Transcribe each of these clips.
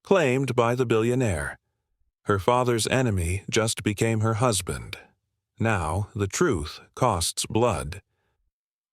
claimed by the billionaire. Her father's enemy just became her husband. Now, the truth costs blood.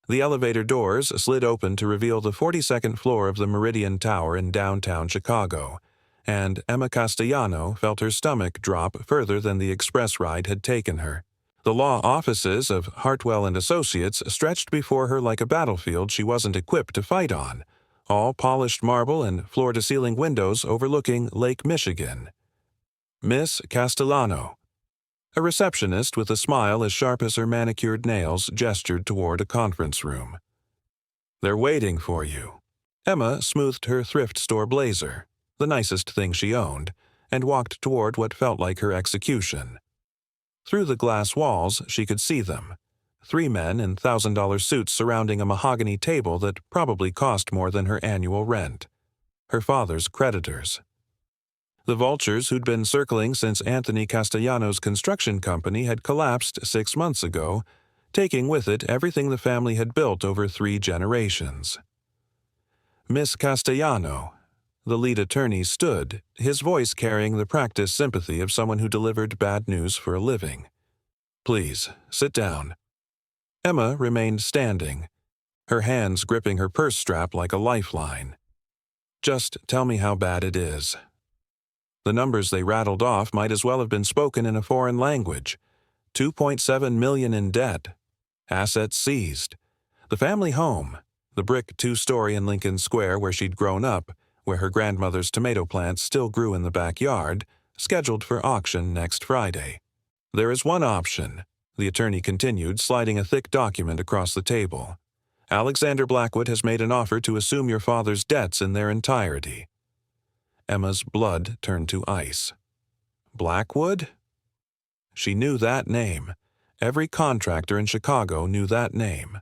The elevator doors slid open to reveal the 42nd floor of the Meridian Tower in downtown Chicago, and Emma Castellano felt her stomach drop further than the express ride had taken her. The law offices of Hartwell and Associates stretched before her like a battlefield she wasn't equipped to fight on, all polished marble and floor-to-ceiling windows overlooking Lake Michigan. Miss Castellano. A receptionist with a smile as sharp as her manicured nails gestured toward a conference room. "They're waiting for you." Emma smoothed her thrift store blazer, the nicest thing she owned, and walked toward what felt like her execution. Through the glass walls, she could see them. 3 men in $1,000 suits surrounding a mahogany table that probably cost more than her annual rent. Her father's creditors. The vultures who'd been circling since Anthony Castellano's construction company had collapsed 6 months ago, taking with it everything the family had built over 3 generations. Miss Castellano. The lead attorney stood, his voice carrying the practiced sympathy of someone who delivered bad news for a living. "Please, sit down." Emma remained standing, her hands gripping her purse strap like a lifeline. "Just tell me how bad it is." The numbers they rattled off might as well have been spoken in a foreign language. $2.7 million in debt. Assets seized. The family home, the brick 2-story in Lincoln Square where she'd grown up, where her grandmother's tomato plants still grew in the backyard, scheduled for auction next Friday. "There is one option," the attorney continued, sliding a thick document across the table. "Alexander Blackwood has made an offer to assume your father's debts in their entirety." Emma's blood turned to ice. Blackwood? She knew that name. Every contractor in Chicago knew that name.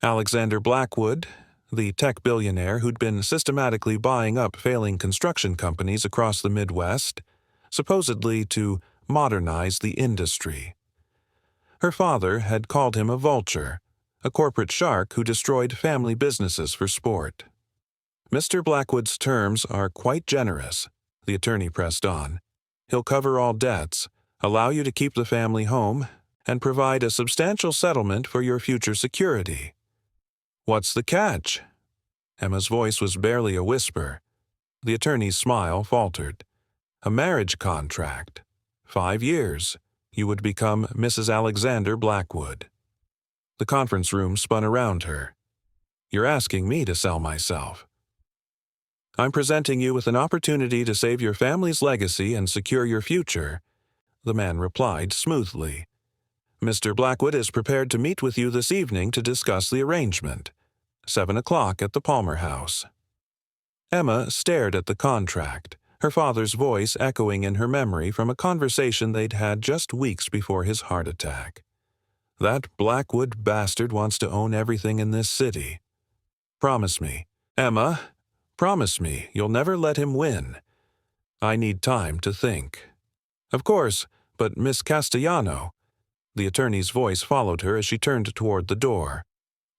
Alexander Blackwood, the tech billionaire who'd been systematically buying up failing construction companies across the Midwest, supposedly to modernize the industry. Her father had called him a vulture, a corporate shark who destroyed family businesses for sport. "Mr. Blackwood's terms are quite generous," the attorney pressed on. "He'll cover all debts, allow you to keep the family home, and provide a substantial settlement for your future security." "What's the catch?" Emma's voice was barely a whisper. The attorney's smile faltered. "A marriage contract. 5 years. You would become Mrs. Alexander Blackwood." The conference room spun around her. "You're asking me to sell myself." "I'm presenting you with an opportunity to save your family's legacy and secure your future," the man replied smoothly. "Mr. Blackwood is prepared to meet with you this evening to discuss the arrangement. 7 o'clock at the Palmer House." Emma stared at the contract, her father's voice echoing in her memory from a conversation they'd had just weeks before his heart attack. "That Blackwood bastard wants to own everything in this city. Promise me, Emma, promise me you'll never let him win. I need time to think." "Of course, but Miss Castellano." The attorney's voice followed her as she turned toward the door.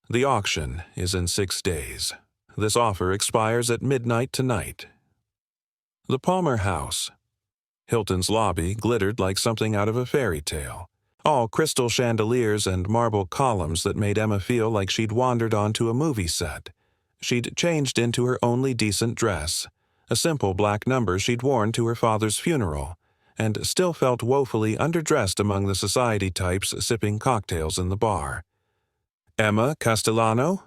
"The auction is in 6 days. This offer expires at midnight tonight." The Palmer House. Hilton's lobby glittered like something out of a fairy tale. All crystal chandeliers and marble columns that made Emma feel like she'd wandered onto a movie set. She'd changed into her only decent dress, a simple black number she'd worn to her father's funeral, and still felt woefully underdressed among the society types sipping cocktails in the bar. "Emma Castellano?"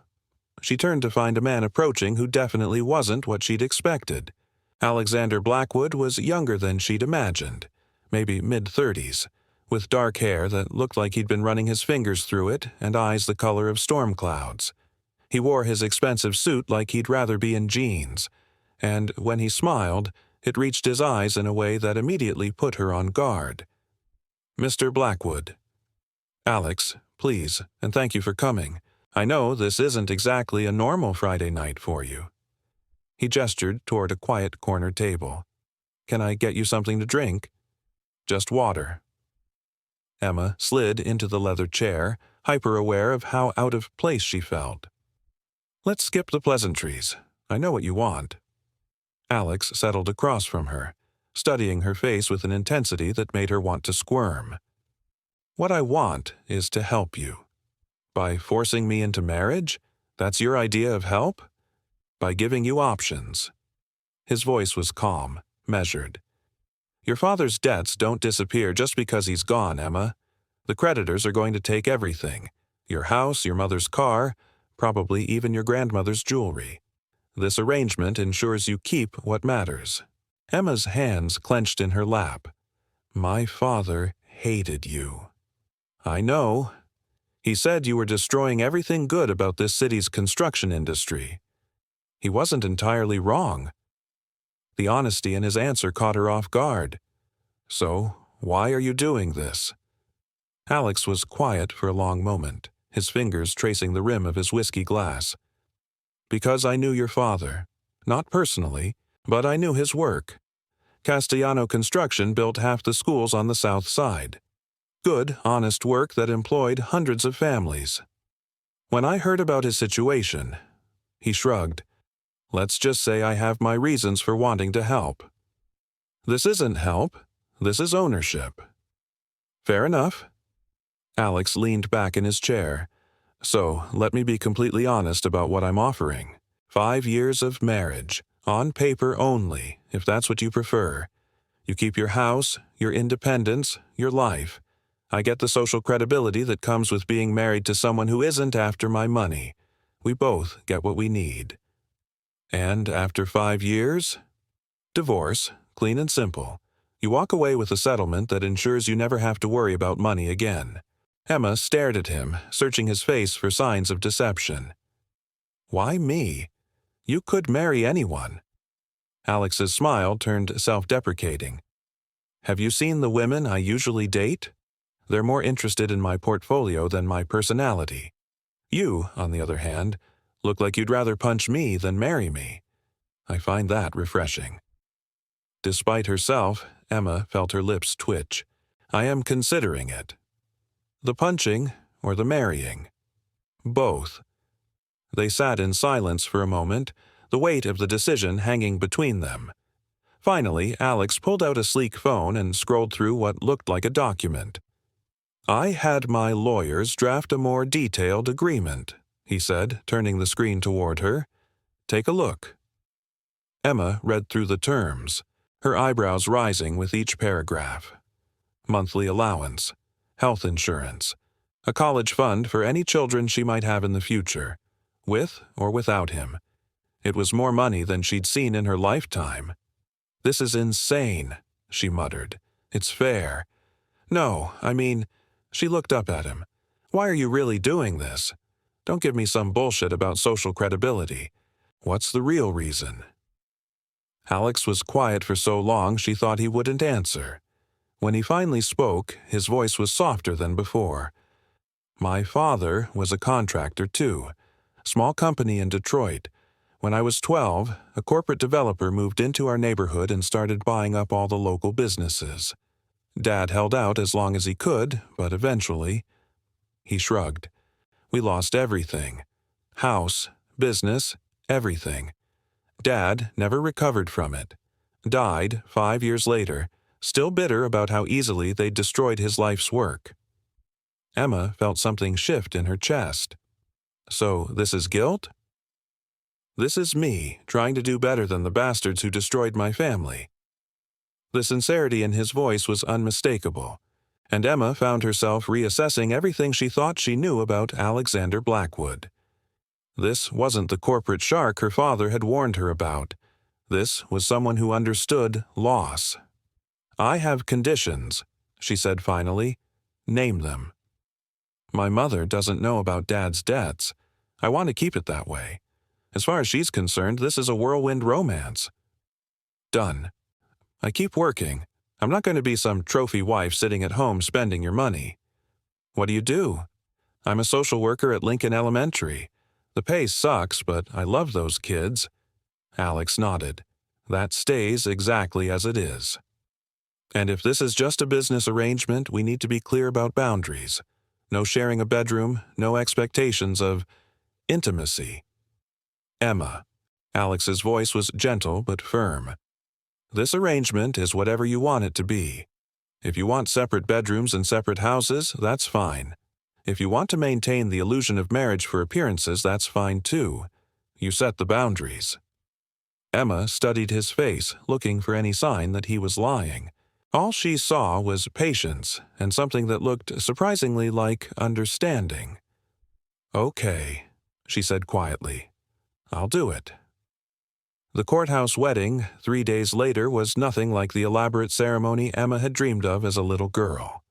She turned to find a man approaching who definitely wasn't what she'd expected. Alexander Blackwood was younger than she'd imagined, maybe mid-30s, with dark hair that looked like he'd been running his fingers through it and eyes the color of storm clouds. He wore his expensive suit like he'd rather be in jeans, and when he smiled, it reached his eyes in a way that immediately put her on guard. "Mr. Blackwood." "Alex, please, and thank you for coming. I know this isn't exactly a normal Friday night for you." He gestured toward a quiet corner table. "Can I get you something to drink?" "Just water." Emma slid into the leather chair, hyper-aware of how out of place she felt. "Let's skip the pleasantries. I know what you want." Alex settled across from her, studying her face with an intensity that made her want to squirm. "What I want is to help you. By forcing me into marriage? That's your idea of help? By giving you options." His voice was calm, measured. "Your father's debts don't disappear just because he's gone, Emma. The creditors are going to take everything. Your house, your mother's car, probably even your grandmother's jewelry. This arrangement ensures you keep what matters." Emma's hands clenched in her lap. "My father hated you." "I know. He said you were destroying everything good about this city's construction industry." He wasn't entirely wrong. The honesty in his answer caught her off guard. "So, why are you doing this?" Alex was quiet for a long moment, his fingers tracing the rim of his whiskey glass. "Because I knew your father. Not personally, but I knew his work. Castellano Construction built half the schools on the south side. Good, honest work that employed hundreds of families. When I heard about his situation," he shrugged, "let's just say I have my reasons for wanting to help." "This isn't help. This is ownership." "Fair enough." Alex leaned back in his chair. "So, let me be completely honest about what I'm offering. 5 years of marriage, on paper only, if that's what you prefer. You keep your house, your independence, your life. I get the social credibility that comes with being married to someone who isn't after my money. We both get what we need. And after 5 years? Divorce, clean and simple. You walk away with a settlement that ensures you never have to worry about money again." Emma stared at him, searching his face for signs of deception. "Why me? You could marry anyone." Alex's smile turned self-deprecating. "Have you seen the women I usually date? They're more interested in my portfolio than my personality. You, on the other hand, look like you'd rather punch me than marry me. I find that refreshing." Despite herself, Emma felt her lips twitch. "I am considering it." "The punching or the marrying?" "Both." They sat in silence for a moment, the weight of the decision hanging between them. Finally, Alex pulled out a sleek phone and scrolled through what looked like a document. "I had my lawyers draft a more detailed agreement," he said, turning the screen toward her. "Take a look." Emma read through the terms, her eyebrows rising with each paragraph. Monthly allowance, health insurance, a college fund for any children she might have in the future, with or without him. It was more money than she'd seen in her lifetime. "This is insane," she muttered. "It's fair. No, I mean," she looked up at him, "why are you really doing this? Don't give me some bullshit about social credibility. What's the real reason?" Alex was quiet for so long she thought he wouldn't answer. When he finally spoke, his voice was softer than before. "My father was a contractor too. Small company in Detroit. When I was 12, a corporate developer moved into our neighborhood and started buying up all the local businesses. Dad held out as long as he could, but eventually—" He shrugged. "We lost everything. House, business, everything. Dad never recovered from it. Died 5 years later, still bitter about how easily they'd destroyed his life's work." Emma felt something shift in her chest. "So this is guilt?" "This is me, trying to do better than the bastards who destroyed my family." The sincerity in his voice was unmistakable, and Emma found herself reassessing everything she thought she knew about Alexander Blackwood. This wasn't the corporate shark her father had warned her about. This was someone who understood loss. "I have conditions," she said finally. "Name them." "My mother doesn't know about Dad's debts. I want to keep it that way. As far as she's concerned, this is a whirlwind romance." "Done. I keep working. I'm not going to be some trophy wife sitting at home spending your money." "What do you do?" "I'm a social worker at Lincoln Elementary. The pay sucks, but I love those kids." Alex nodded. "That stays exactly as it is. And if this is just a business arrangement, we need to be clear about boundaries. No sharing a bedroom, no expectations of intimacy." "Emma." Alex's voice was gentle but firm. "This arrangement is whatever you want it to be. If you want separate bedrooms and separate houses, that's fine. If you want to maintain the illusion of marriage for appearances, that's fine too. You set the boundaries." Emma studied his face, looking for any sign that he was lying. All she saw was patience and something that looked surprisingly like understanding. "Okay," she said quietly. "I'll do it." The courthouse wedding, 3 days later, was nothing like the elaborate ceremony Emma had dreamed of as a little girl.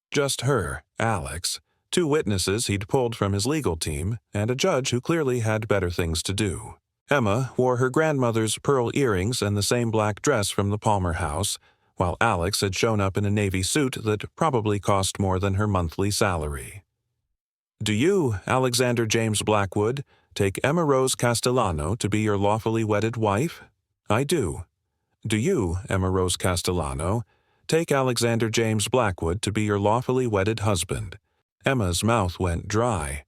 Just her, Alex, 2 witnesses he'd pulled from his legal team, and a judge who clearly had better things to do. Emma wore her grandmother's pearl earrings and the same black dress from the Palmer house, while Alex had shown up in a navy suit that probably cost more than her monthly salary. "Do you, Alexander James Blackwood, take Emma Rose Castellano to be your lawfully wedded wife?" "I do." "Do you, Emma Rose Castellano, take Alexander James Blackwood to be your lawfully wedded husband?" Emma's mouth went dry.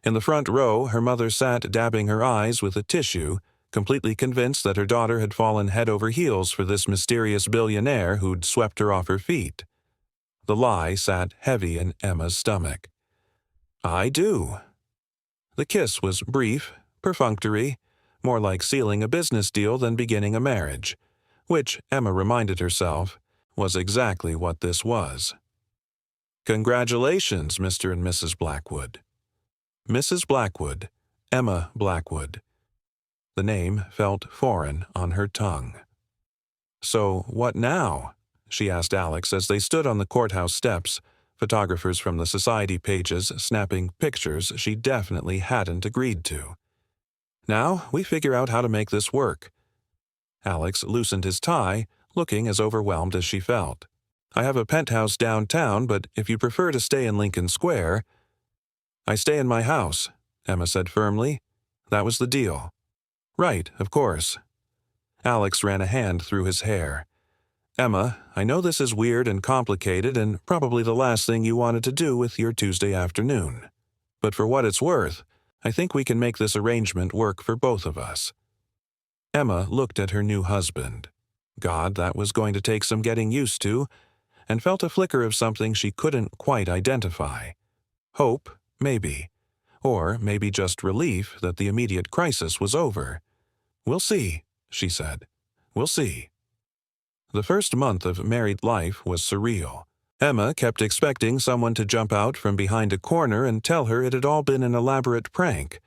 In the front row, her mother sat dabbing her eyes with a tissue, completely convinced that her daughter had fallen head over heels for this mysterious billionaire who'd swept her off her feet. The lie sat heavy in Emma's stomach. "I do." The kiss was brief, perfunctory, more like sealing a business deal than beginning a marriage, which, Emma reminded herself, was exactly what this was. "Congratulations, Mr. and Mrs. Blackwood." Mrs. Blackwood, Emma Blackwood. The name felt foreign on her tongue. "So what now?" she asked Alex as they stood on the courthouse steps, photographers from the society pages snapping pictures she definitely hadn't agreed to. "Now we figure out how to make this work." Alex loosened his tie, looking as overwhelmed as she felt. "I have a penthouse downtown, but if you prefer to stay in Lincoln Square—" "I stay in my house," Emma said firmly. That was the deal. "Right, of course." Alex ran a hand through his hair. "Emma, I know this is weird and complicated and probably the last thing you wanted to do with your Tuesday afternoon. But for what it's worth, I think we can make this arrangement work for both of us." Emma looked at her new husband. God, that was going to take some getting used to, and felt a flicker of something she couldn't quite identify. Hope, maybe. Or maybe just relief that the immediate crisis was over. "We'll see," she said. "We'll see." The first month of married life was surreal. Emma kept expecting someone to jump out from behind a corner and tell her it had all been an elaborate prank,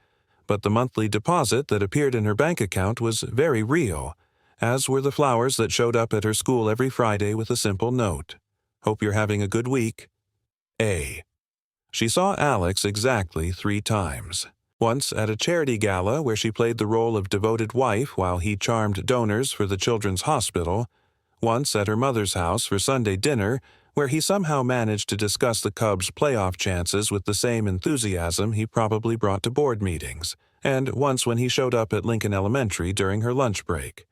but the monthly deposit that appeared in her bank account was very real, as were the flowers that showed up at her school every Friday with a simple note. "Hope you're having a good week. A." She saw Alex exactly 3 times. Once at a charity gala where she played the role of devoted wife while he charmed donors for the Children's Hospital. Once at her mother's house for Sunday dinner, where he somehow managed to discuss the Cubs' playoff chances with the same enthusiasm he probably brought to board meetings, and once when he showed up at Lincoln Elementary during her lunch break.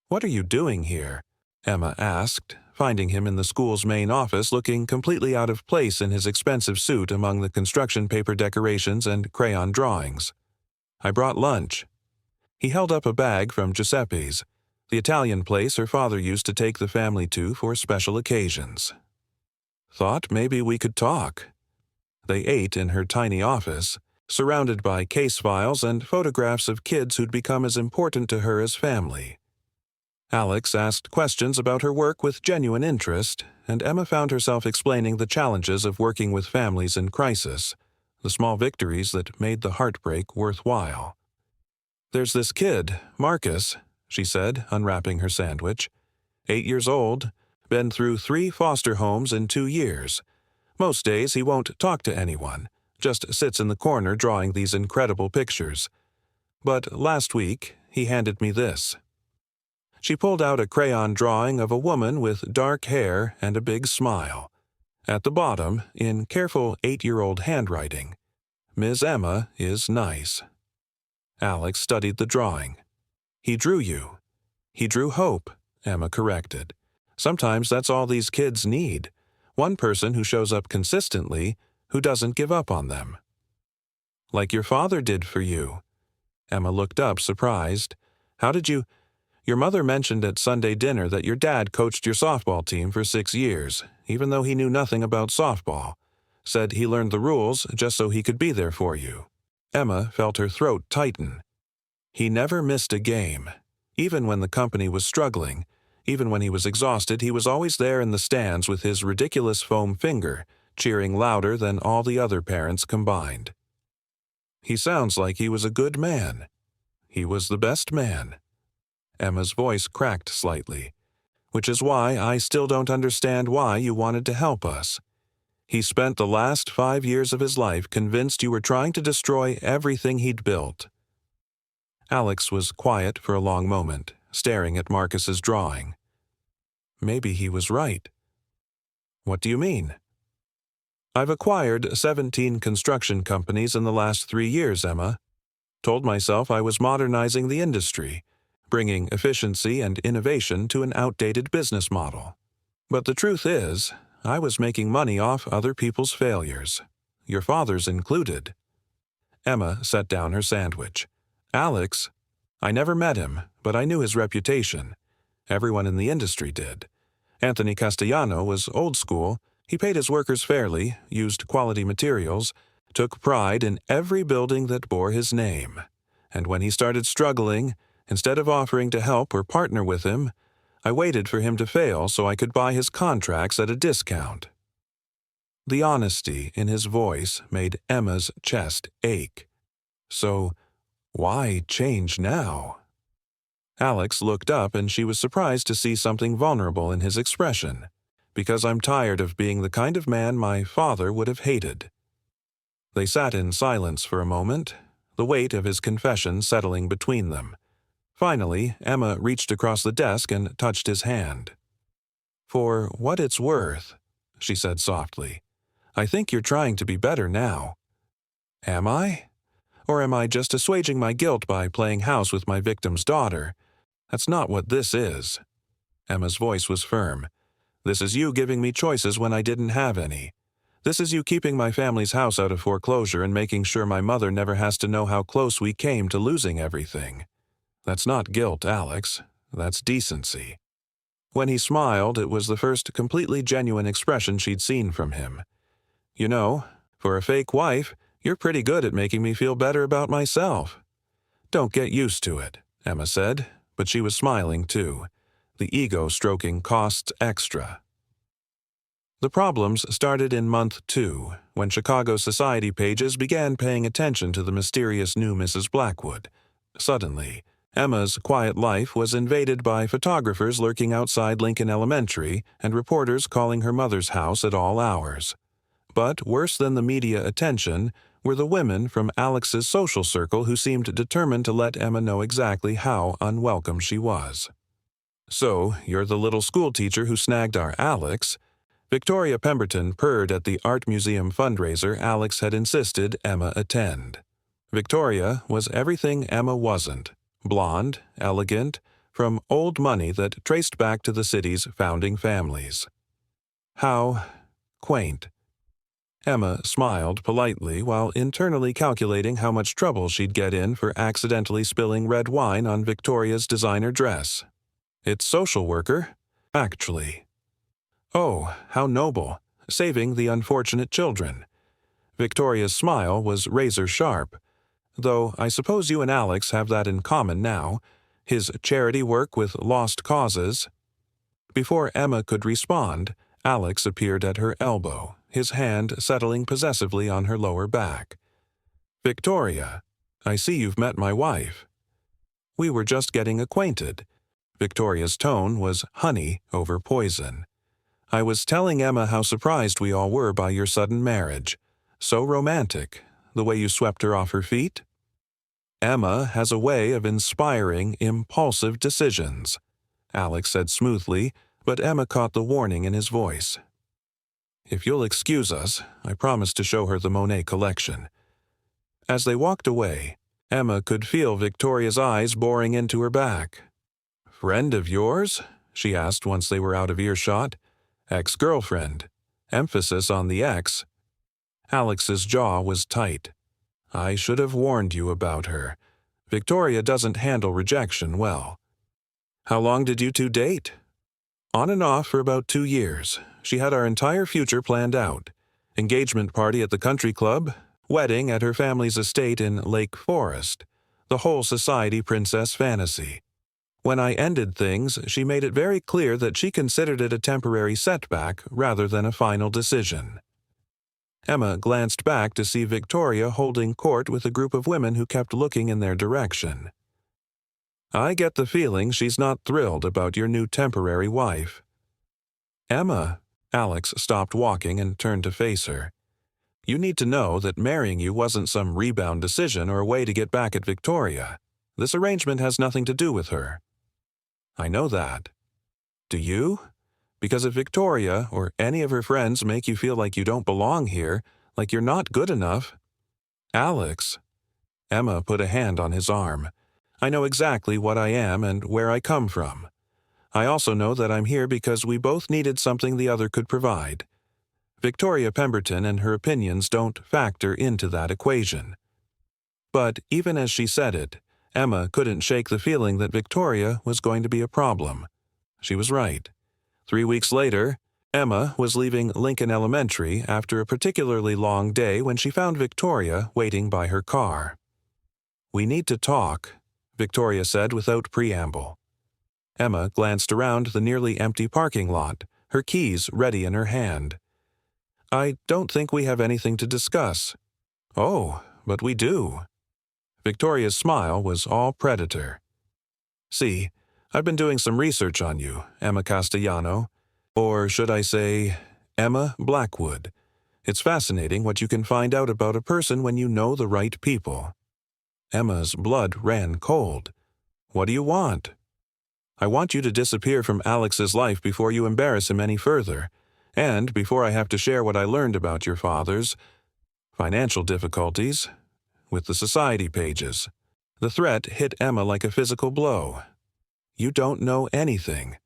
"What are you doing here?" Emma asked, finding him in the school's main office looking completely out of place in his expensive suit among the construction paper decorations and crayon drawings. "I brought lunch." He held up a bag from Giuseppe's, the Italian place her father used to take the family to for special occasions. "Thought maybe we could talk." They ate in her tiny office, surrounded by case files and photographs of kids who'd become as important to her as family. Alex asked questions about her work with genuine interest, and Emma found herself explaining the challenges of working with families in crisis, the small victories that made the heartbreak worthwhile. "There's this kid, Marcus," she said, unwrapping her sandwich. 8 years old, been through 3 foster homes in 2 years. Most days he won't talk to anyone, just sits in the corner drawing these incredible pictures. But last week, he handed me this." She pulled out a crayon drawing of a woman with dark hair and a big smile. At the bottom, in careful 8-year-old handwriting, "Ms. Emma is nice." Alex studied the drawing. "He drew you." "He drew hope," Emma corrected. "Sometimes that's all these kids need. One person who shows up consistently, who doesn't give up on them." "Like your father did for you." Emma looked up, surprised. How did you— Your mother mentioned at Sunday dinner that your dad coached your softball team for 6 years, even though he knew nothing about softball. Said he learned the rules just so he could be there for you. Emma felt her throat tighten. He never missed a game. Even when the company was struggling, even when he was exhausted, he was always there in the stands with his ridiculous foam finger, cheering louder than all the other parents combined. He sounds like he was a good man. He was the best man. Emma's voice cracked slightly. Which is why I still don't understand why you wanted to help us. He spent the last 5 years of his life convinced you were trying to destroy everything he'd built. Alex was quiet for a long moment, staring at Marcus's drawing. Maybe he was right. What do you mean? I've acquired 17 construction companies in the last 3 years, Emma. Told myself I was modernizing the industry, bringing efficiency and innovation to an outdated business model. But the truth is, I was making money off other people's failures, your father's included. Emma set down her sandwich. Alex, I never met him, but I knew his reputation. Everyone in the industry did. Anthony Castellano was old school. He paid his workers fairly, used quality materials, took pride in every building that bore his name. And when he started struggling, instead of offering to help or partner with him, I waited for him to fail so I could buy his contracts at a discount. The honesty in his voice made Emma's chest ache. So, why change now? Alex looked up and she was surprised to see something vulnerable in his expression. Because I'm tired of being the kind of man my father would have hated. They sat in silence for a moment, the weight of his confession settling between them. Finally, Emma reached across the desk and touched his hand. For what it's worth, she said softly, I think you're trying to be better now. Am I? Or am I just assuaging my guilt by playing house with my victim's daughter? That's not what this is. Emma's voice was firm. This is you giving me choices when I didn't have any. This is you keeping my family's house out of foreclosure and making sure my mother never has to know how close we came to losing everything. That's not guilt, Alex. That's decency. When he smiled, it was the first completely genuine expression she'd seen from him. You know, for a fake wife, you're pretty good at making me feel better about myself. Don't get used to it, Emma said, but she was smiling too. The ego stroking costs extra. The problems started in month 2, when Chicago society pages began paying attention to the mysterious new Mrs. Blackwood. Suddenly, Emma's quiet life was invaded by photographers lurking outside Lincoln Elementary and reporters calling her mother's house at all hours. But worse than the media attention were the women from Alex's social circle who seemed determined to let Emma know exactly how unwelcome she was. So, you're the little schoolteacher who snagged our Alex. Victoria Pemberton purred at the art museum fundraiser Alex had insisted Emma attend. Victoria was everything Emma wasn't. Blonde, elegant, from old money that traced back to the city's founding families. How quaint. Emma smiled politely while internally calculating how much trouble she'd get in for accidentally spilling red wine on Victoria's designer dress. It's social worker, actually. Oh, how noble, saving the unfortunate children. Victoria's smile was razor-sharp, though I suppose you and Alex have that in common now, his charity work with lost causes. Before Emma could respond, Alex appeared at her elbow, his hand settling possessively on her lower back. Victoria, I see you've met my wife. We were just getting acquainted. Victoria's tone was honey over poison. I was telling Emma how surprised we all were by your sudden marriage. So romantic, the way you swept her off her feet. Emma has a way of inspiring impulsive decisions, Alex said smoothly, but Emma caught the warning in his voice. If you'll excuse us, I promise to show her the Monet collection. As they walked away, Emma could feel Victoria's eyes boring into her back. Friend of yours? She asked once they were out of earshot. Ex-girlfriend. Emphasis on the ex. Alex's jaw was tight. I should have warned you about her. Victoria doesn't handle rejection well. How long did you two date? On and off for about 2 years. She had our entire future planned out. Engagement party at the country club, wedding at her family's estate in Lake Forest. The whole society princess fantasy. When I ended things, she made it very clear that she considered it a temporary setback rather than a final decision. Emma glanced back to see Victoria holding court with a group of women who kept looking in their direction. I get the feeling she's not thrilled about your new temporary wife. Emma, Alex stopped walking and turned to face her. You need to know that marrying you wasn't some rebound decision or a way to get back at Victoria. This arrangement has nothing to do with her. I know that. Do you? Because if Victoria or any of her friends make you feel like you don't belong here, like you're not good enough… Alex. Emma put a hand on his arm. I know exactly what I am and where I come from. I also know that I'm here because we both needed something the other could provide. Victoria Pemberton and her opinions don't factor into that equation. But even as she said it, Emma couldn't shake the feeling that Victoria was going to be a problem. She was right. 3 weeks later, Emma was leaving Lincoln Elementary after a particularly long day when she found Victoria waiting by her car. We need to talk, Victoria said without preamble. Emma glanced around the nearly empty parking lot, her keys ready in her hand. I don't think we have anything to discuss. Oh, but we do. Victoria's smile was all predator. See, I've been doing some research on you, Emma Castellano. Or should I say, Emma Blackwood. It's fascinating what you can find out about a person when you know the right people. Emma's blood ran cold. What do you want? I want you to disappear from Alex's life before you embarrass him any further, and before I have to share what I learned about your father's financial difficulties with the society pages. The threat hit Emma like a physical blow. You don't know anything.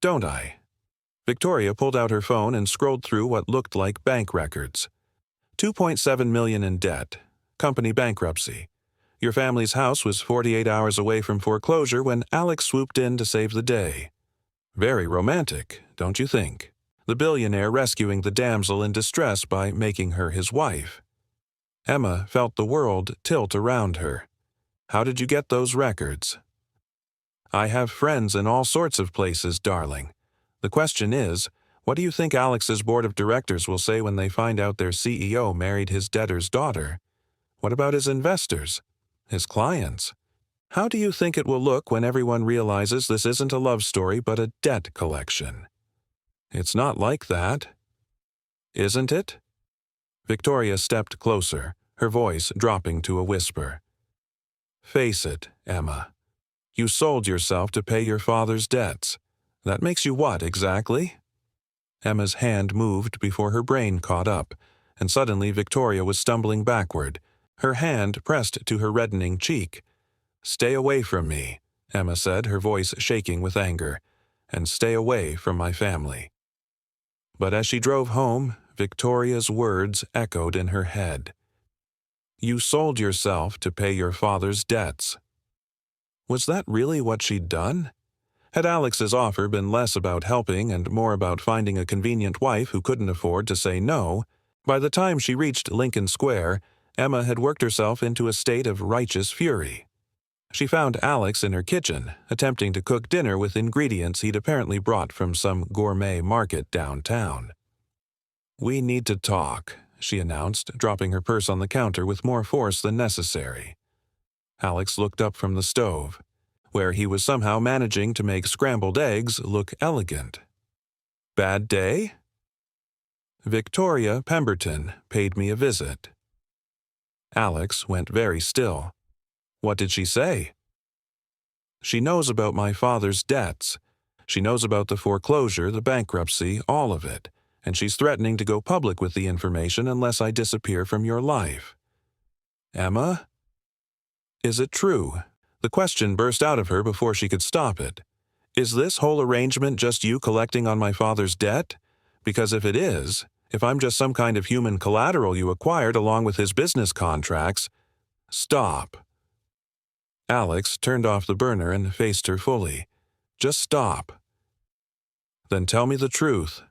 Don't I? Victoria pulled out her phone and scrolled through what looked like bank records. 2.7 million in debt. Company bankruptcy. Your family's house was 48 hours away from foreclosure when Alex swooped in to save the day. Very romantic, don't you think? The billionaire rescuing the damsel in distress by making her his wife. Emma felt the world tilt around her. How did you get those records? I have friends in all sorts of places, darling. The question is, what do you think Alex's board of directors will say when they find out their CEO married his debtor's daughter? What about his investors? His clients? How do you think it will look when everyone realizes this isn't a love story but a debt collection? It's not like that. Isn't it? Victoria stepped closer, her voice dropping to a whisper. Face it, Emma. You sold yourself to pay your father's debts. That makes you what, exactly? Emma's hand moved before her brain caught up, and suddenly Victoria was stumbling backward, her hand pressed to her reddening cheek. Stay away from me, Emma said, her voice shaking with anger, and stay away from my family. But as she drove home, Victoria's words echoed in her head. You sold yourself to pay your father's debts. Was that really what she'd done? Had Alex's offer been less about helping and more about finding a convenient wife who couldn't afford to say no, by the time she reached Lincoln Square, Emma had worked herself into a state of righteous fury. She found Alex in her kitchen, attempting to cook dinner with ingredients he'd apparently brought from some gourmet market downtown. We need to talk, she announced, dropping her purse on the counter with more force than necessary. Alex looked up from the stove, where he was somehow managing to make scrambled eggs look elegant. Bad day? Victoria Pemberton paid me a visit. Alex went very still. What did she say? She knows about my father's debts. She knows about the foreclosure, the bankruptcy, all of it, and she's threatening to go public with the information unless I disappear from your life. Emma? Is it true? The question burst out of her before she could stop it. Is this whole arrangement just you collecting on my father's debt? Because if it is, if I'm just some kind of human collateral you acquired along with his business contracts… Stop. Alex turned off the burner and faced her fully. "Just stop." "Then tell me the truth.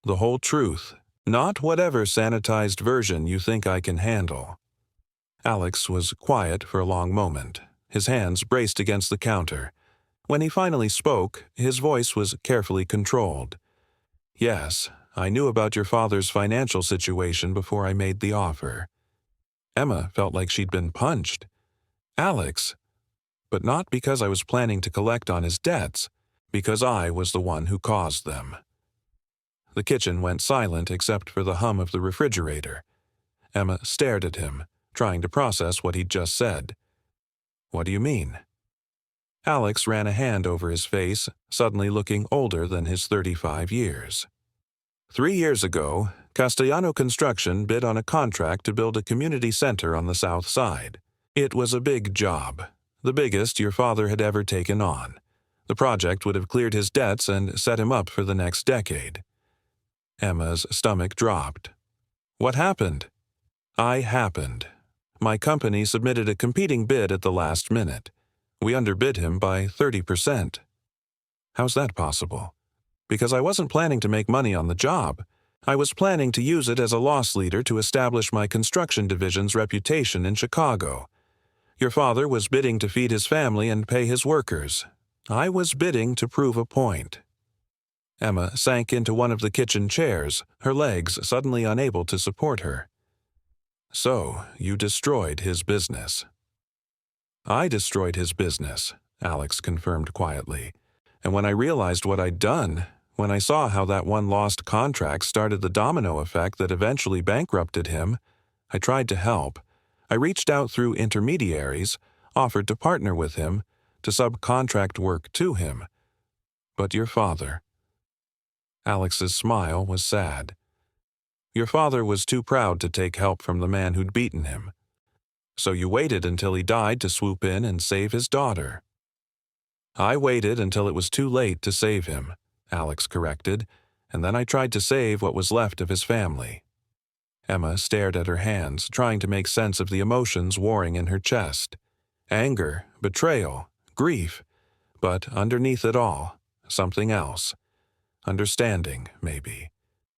The whole truth. Not whatever sanitized version you think I can handle." Alex was quiet for a long moment, his hands braced against the counter. When he finally spoke, his voice was carefully controlled. "Yes, I knew about your father's financial situation before I made the offer." Emma felt like she'd been punched. "Alex, but not because I was planning to collect on his debts, because I was the one who caused them." The kitchen went silent except for the hum of the refrigerator. Emma stared at him, trying to process what he'd just said. "What do you mean?" Alex ran a hand over his face, suddenly looking older than his 35 years. 3 years ago, Castellano Construction bid on a contract to build a community center on the south side. It was a big job, the biggest your father had ever taken on. The project would have cleared his debts and set him up for the next decade. Emma's stomach dropped. "What happened?" "I happened. My company submitted a competing bid at the last minute. We underbid him by 30%. "How's that possible?" "Because I wasn't planning to make money on the job. I was planning to use it as a loss leader to establish my construction division's reputation in Chicago. Your father was bidding to feed his family and pay his workers. I was bidding to prove a point." Emma sank into one of the kitchen chairs, her legs suddenly unable to support her. "So, you destroyed his business." "I destroyed his business," Alex confirmed quietly. "And when I realized what I'd done, when I saw how that one lost contract started the domino effect that eventually bankrupted him, I tried to help. I reached out through intermediaries, offered to partner with him, to subcontract work to him. But your father—" Alex's smile was sad. "Your father was too proud to take help from the man who'd beaten him. So you waited until he died to swoop in and save his daughter." "I waited until it was too late to save him," Alex corrected, "and then I tried to save what was left of his family." Emma stared at her hands, trying to make sense of the emotions warring in her chest. Anger, betrayal, grief, but underneath it all, something else. Understanding, maybe.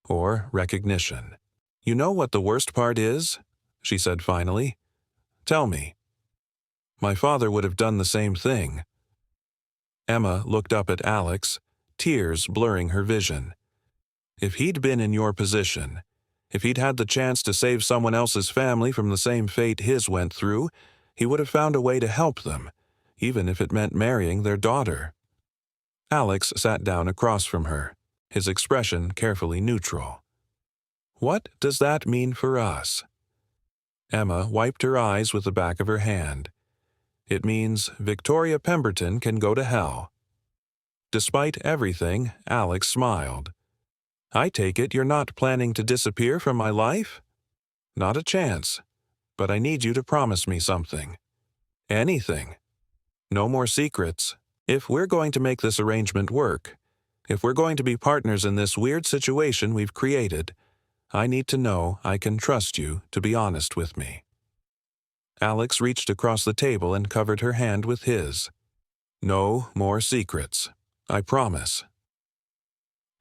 Or recognition. "You know what the worst part is?" she said finally. "Tell me." "My father would have done the same thing." Emma looked up at Alex, tears blurring her vision. "If he'd been in your position, if he'd had the chance to save someone else's family from the same fate his went through, he would have found a way to help them, even if it meant marrying their daughter." Alex sat down across from her, his expression carefully neutral. "What does that mean for us?" Emma wiped her eyes with the back of her hand. "It means Victoria Pemberton can go to hell." Despite everything, Alex smiled. "I take it you're not planning to disappear from my life?" "Not a chance. But I need you to promise me something." "Anything. No more secrets. If we're going to make this arrangement work, if we're going to be partners in this weird situation we've created, I need to know I can trust you to be honest with me." Alex reached across the table and covered her hand with his. "No more secrets. I promise."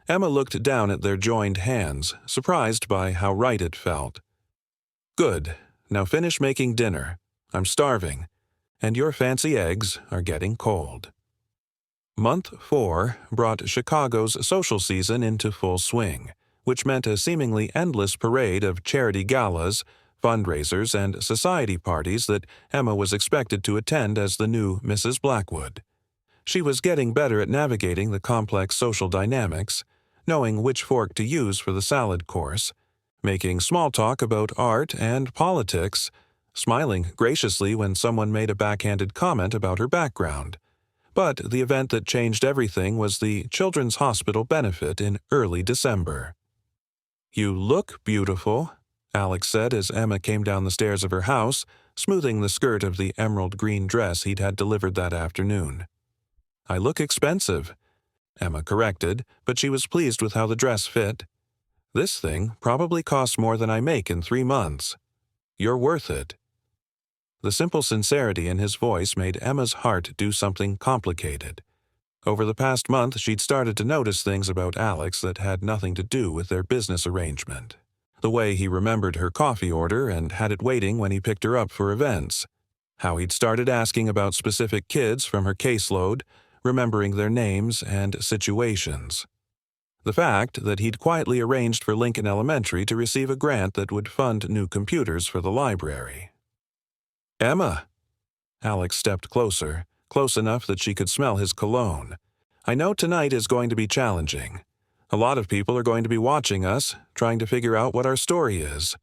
Emma looked down at their joined hands, surprised by how right it felt. "Good. Now finish making dinner. I'm starving. And your fancy eggs are getting cold." Month 4 brought Chicago's social season into full swing, which meant a seemingly endless parade of charity galas, fundraisers, and society parties that Emma was expected to attend as the new Mrs. Blackwood. She was getting better at navigating the complex social dynamics, knowing which fork to use for the salad course, making small talk about art and politics, smiling graciously when someone made a backhanded comment about her background. But the event that changed everything was the Children's Hospital benefit in early December. "You look beautiful," Alex said as Emma came down the stairs of her house, smoothing the skirt of the emerald green dress he'd had delivered that afternoon. "I look expensive," Emma corrected, but she was pleased with how the dress fit. "This thing probably costs more than I make in 3 months. You're worth it." The simple sincerity in his voice made Emma's heart do something complicated. Over the past month, she'd started to notice things about Alex that had nothing to do with their business arrangement. The way he remembered her coffee order and had it waiting when he picked her up for events. How he'd started asking about specific kids from her caseload, remembering their names and situations. The fact that he'd quietly arranged for Lincoln Elementary to receive a grant that would fund new computers for the library. "Emma!" Alex stepped closer, close enough that she could smell his cologne. "I know tonight is going to be challenging. A lot of people are going to be watching us, trying to figure out what our story is.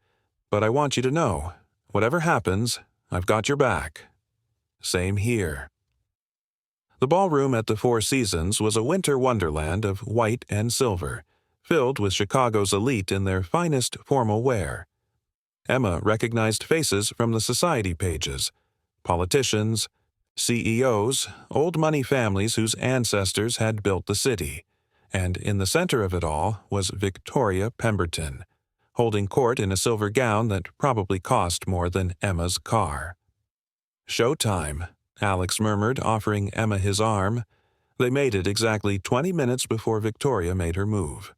But I want you to know, whatever happens, I've got your back." "Same here." The ballroom at the Four Seasons was a winter wonderland of white and silver, filled with Chicago's elite in their finest formal wear. Emma recognized faces from the society pages, politicians, CEOs, old money families whose ancestors had built the city, and in the center of it all was Victoria Pemberton, holding court in a silver gown that probably cost more than Emma's car. "Showtime," Alex murmured, offering Emma his arm. They made it exactly 20 minutes before Victoria made her move.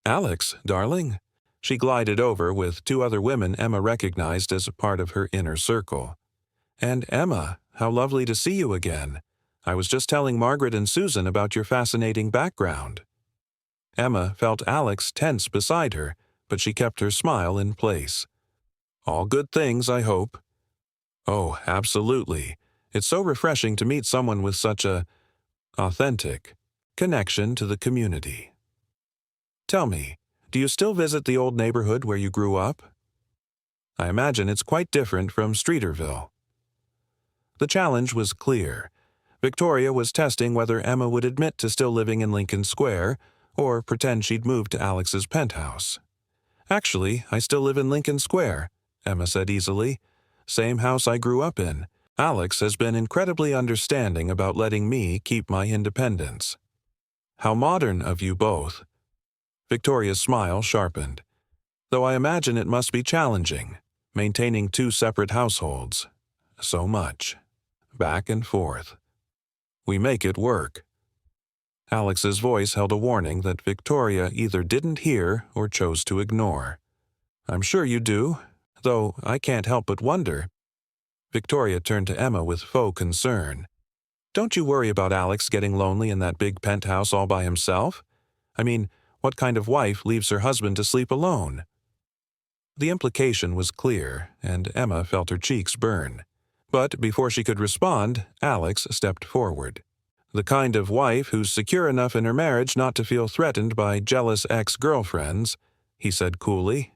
"Alex, darling." She glided over with two other women Emma recognized as a part of her inner circle. "And Emma, how lovely to see you again. I was just telling Margaret and Susan about your fascinating background." Emma felt Alex tense beside her, but she kept her smile in place. "All good things, I hope." "Oh, absolutely. It's so refreshing to meet someone with such a authentic connection to the community. Tell me, do you still visit the old neighborhood where you grew up? I imagine it's quite different from Streeterville." The challenge was clear. Victoria was testing whether Emma would admit to still living in Lincoln Square or pretend she'd moved to Alex's penthouse. "Actually, I still live in Lincoln Square," Emma said easily. "Same house I grew up in. Alex has been incredibly understanding about letting me keep my independence." "How modern of you both." Victoria's smile sharpened. "Though I imagine it must be challenging, maintaining two separate households. So much. Back and forth. We make it work." Alex's voice held a warning that Victoria either didn't hear or chose to ignore. "I'm sure you do, though I can't help but wonder." Victoria turned to Emma with faux concern. "Don't you worry about Alex getting lonely in that big penthouse all by himself? I mean, what kind of wife leaves her husband to sleep alone?" The implication was clear, and Emma felt her cheeks burn. But before she could respond, Alex stepped forward. "The kind of wife who's secure enough in her marriage not to feel threatened by jealous ex-girlfriends," he said coolly.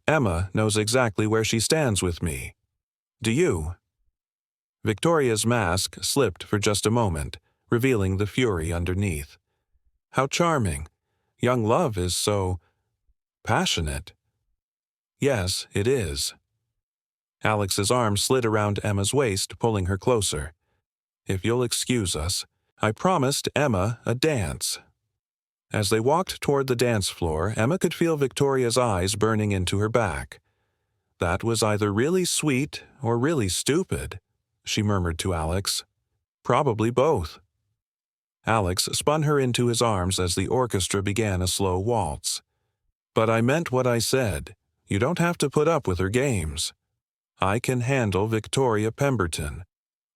"Emma knows exactly where she stands with me. Do you?" Victoria's mask slipped for just a moment, revealing the fury underneath. "How charming. Young love is so passionate." "Yes, it is." Alex's arm slid around Emma's waist, pulling her closer. "If you'll excuse us, I promised Emma a dance." As they walked toward the dance floor, Emma could feel Victoria's eyes burning into her back. "That was either really sweet or really stupid," she murmured to Alex. "Probably both." Alex spun her into his arms as the orchestra began a slow waltz. "But I meant what I said. You don't have to put up with her games. I can handle Victoria Pemberton.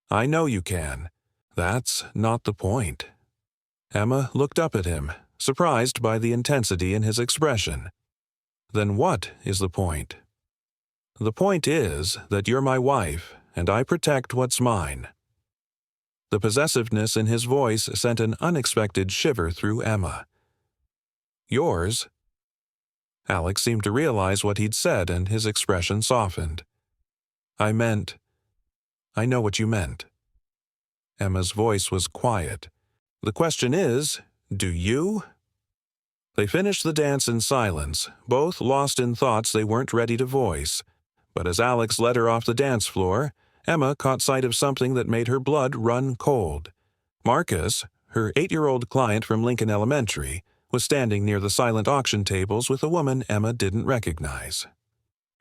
I know you can. That's not the point." Emma looked up at him, surprised by the intensity in his expression. "Then what is the point?" "The point is that you're my wife, and I protect what's mine." The possessiveness in his voice sent an unexpected shiver through Emma. "Yours?" Alex seemed to realize what he'd said, and his expression softened. I know what you meant." Emma's voice was quiet. "The question is, do you?" They finished the dance in silence, both lost in thoughts they weren't ready to voice. But as Alex led her off the dance floor, Emma caught sight of something that made her blood run cold. Marcus, her 8-year-old client from Lincoln Elementary, was standing near the silent auction tables with a woman Emma didn't recognize.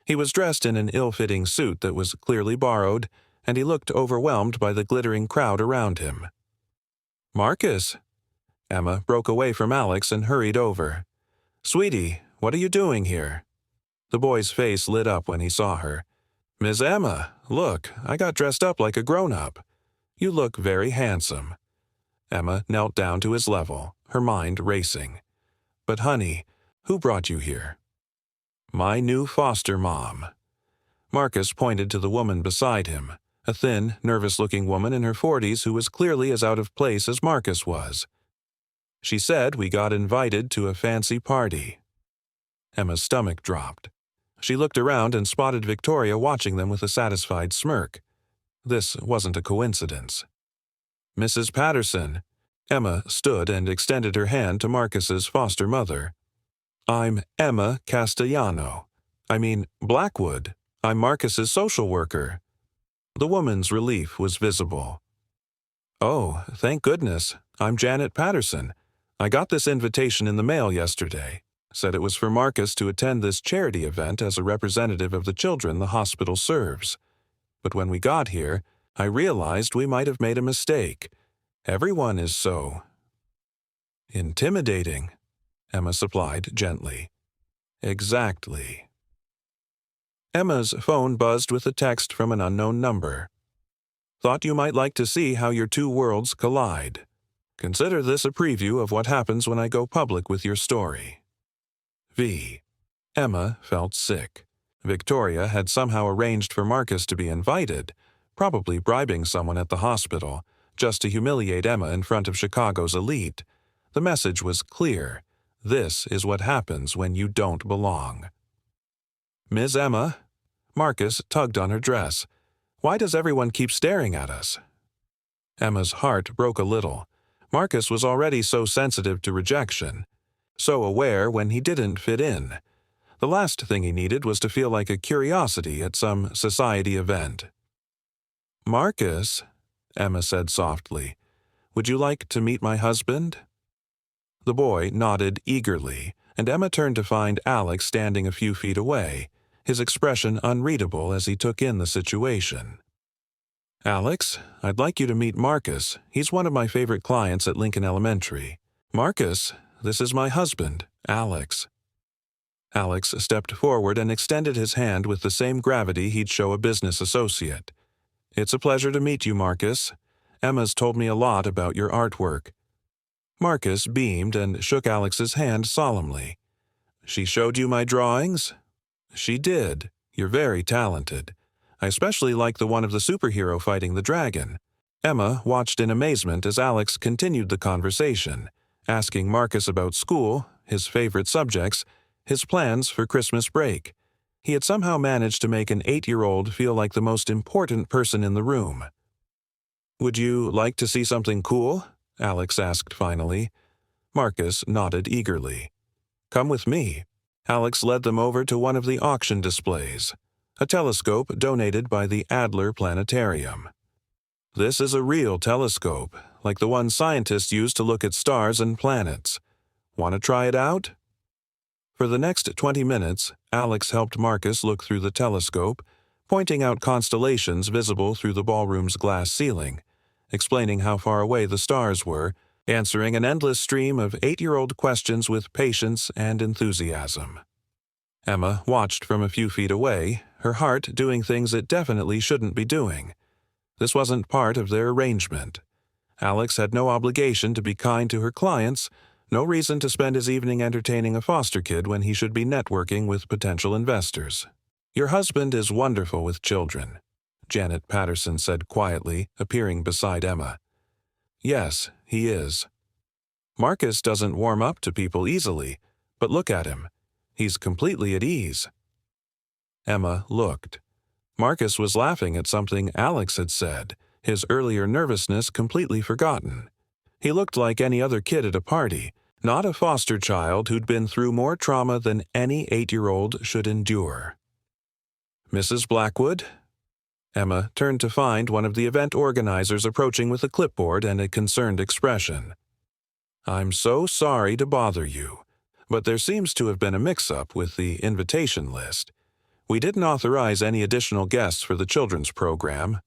He was dressed in an ill-fitting suit that was clearly borrowed, and he looked overwhelmed by the glittering crowd around him. "Marcus!" Emma broke away from Alex and hurried over. "Sweetie, what are you doing here?" The boy's face lit up when he saw her. "Miss Emma, look, I got dressed up like a grown-up. You look very handsome." Emma knelt down to his level, her mind racing. "But honey, who brought you here?" "My new foster mom." Marcus pointed to the woman beside him, a thin, nervous-looking woman in her 40s who was clearly as out of place as Marcus was. "She said we got invited to a fancy party." Emma's stomach dropped. She looked around and spotted Victoria watching them with a satisfied smirk. This wasn't a coincidence. "Mrs. Patterson." Emma stood and extended her hand to Marcus's foster mother. "I'm Emma Castellano. Blackwood. I'm Marcus's social worker." The woman's relief was visible. "Oh, thank goodness. I'm Janet Patterson. I got this invitation in the mail yesterday. Said it was for Marcus to attend this charity event as a representative of the children the hospital serves. But when we got here, I realized we might have made a mistake. Everyone is so intimidating," Emma supplied gently. "Exactly." Emma's phone buzzed with a text from an unknown number. "Thought you might like to see how your two worlds collide. Consider this a preview of what happens when I go public with your story. V." Emma felt sick. Victoria had somehow arranged for Marcus to be invited, probably bribing someone at the hospital, just to humiliate Emma in front of Chicago's elite. The message was clear. This is what happens when you don't belong. "Ms. Emma?" Marcus tugged on her dress. "Why does everyone keep staring at us?" Emma's heart broke a little. Marcus was already so sensitive to rejection, so aware when he didn't fit in. The last thing he needed was to feel like a curiosity at some society event. "Marcus," Emma said softly, "would you like to meet my husband?" The boy nodded eagerly, and Emma turned to find Alex standing a few feet away, his expression unreadable as he took in the situation. "Alex, I'd like you to meet Marcus. He's one of my favorite clients at Lincoln Elementary. Marcus, this is my husband, Alex." Alex stepped forward and extended his hand with the same gravity he'd show a business associate. "It's a pleasure to meet you, Marcus. Emma's told me a lot about your artwork." Marcus beamed and shook Alex's hand solemnly. "She showed you my drawings?" "She did. You're very talented. I especially like the one of the superhero fighting the dragon." Emma watched in amazement as Alex continued the conversation, asking Marcus about school, his favorite subjects, his plans for Christmas break. He had somehow managed to make an 8-year-old feel like the most important person in the room. "Would you like to see something cool?" Alex asked finally. Marcus nodded eagerly. "Come with me." Alex led them over to one of the auction displays, a telescope donated by the Adler Planetarium. "This is a real telescope, like the one scientists use to look at stars and planets. Want to try it out?" For the next 20 minutes, Alex helped Marcus look through the telescope, pointing out constellations visible through the ballroom's glass ceiling, explaining how far away the stars were, answering an endless stream of 8-year-old questions with patience and enthusiasm. Emma watched from a few feet away, her heart doing things it definitely shouldn't be doing. This wasn't part of their arrangement. Alex had no obligation to be kind to her clients, no reason to spend his evening entertaining a foster kid when he should be networking with potential investors. "Your husband is wonderful with children," Janet Patterson said quietly, appearing beside Emma. "Yes, he is. Marcus doesn't warm up to people easily, but look at him. He's completely at ease." Emma looked. Marcus was laughing at something Alex had said, his earlier nervousness completely forgotten. He looked like any other kid at a party, not a foster child who'd been through more trauma than any 8-year-old should endure. "Mrs. Blackwood?" Emma turned to find one of the event organizers approaching with a clipboard and a concerned expression. "I'm so sorry to bother you, but there seems to have been a mix-up with the invitation list. We didn't authorize any additional guests for the children's program.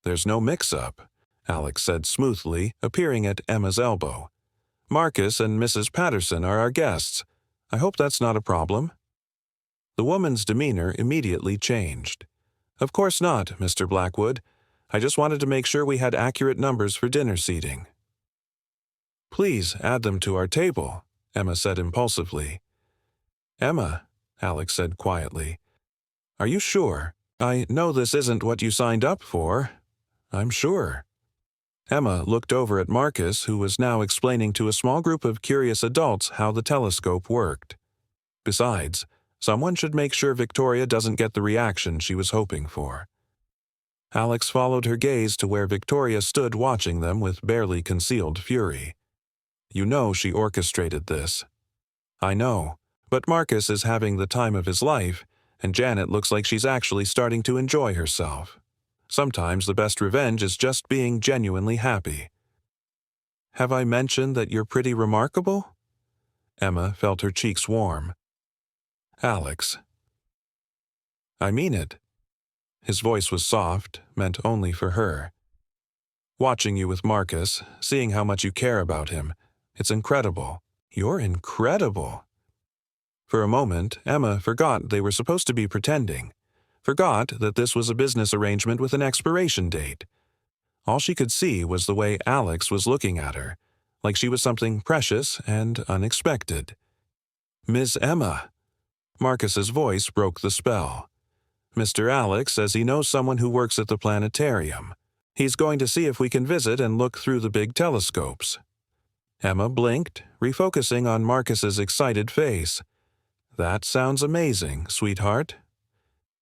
There's no mix-up, Alex said smoothly, appearing at Emma's elbow. Marcus and Mrs. Patterson are our guests. I hope that's not a problem. The woman's demeanor immediately changed. Of course not, Mr. Blackwood. I just wanted to make sure we had accurate numbers for dinner seating. Please add them to our table, Emma said impulsively. Emma, Alex said quietly, are you sure? I know this isn't what you signed up for. I'm sure. Emma looked over at Marcus, who was now explaining to a small group of curious adults how the telescope worked. Besides, someone should make sure Victoria doesn't get the reaction she was hoping for. Alex followed her gaze to where Victoria stood watching them with barely concealed fury. You know she orchestrated this. I know, but Marcus is having the time of his life, and Janet looks like she's actually starting to enjoy herself. Sometimes the best revenge is just being genuinely happy. Have I mentioned that you're pretty remarkable? Emma felt her cheeks warm. Alex. I mean it. His voice was soft, meant only for her. Watching you with Marcus, seeing how much you care about him, it's incredible. You're incredible. For a moment, Emma forgot they were supposed to be pretending, forgot that this was a business arrangement with an expiration date. All she could see was the way Alex was looking at her, like she was something precious and unexpected. Miss Emma. Marcus's voice broke the spell. Mr. Alex says he knows someone who works at the planetarium. He's going to see if we can visit and look through the big telescopes. Emma blinked, refocusing on Marcus's excited face. That sounds amazing, sweetheart.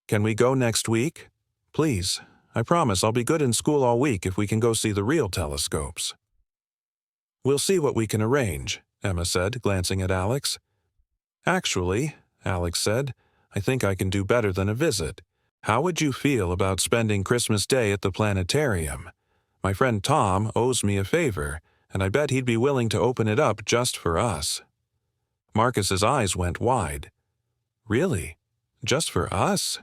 Can we go next week? Please. I promise I'll be good in school all week if we can go see the real telescopes. We'll see what we can arrange, Emma said, glancing at Alex. Actually, Alex said, I think I can do better than a visit. How would you feel about spending Christmas Day at the planetarium? My friend Tom owes me a favor, and I bet he'd be willing to open it up just for us. Marcus's eyes went wide. Really? Just for us?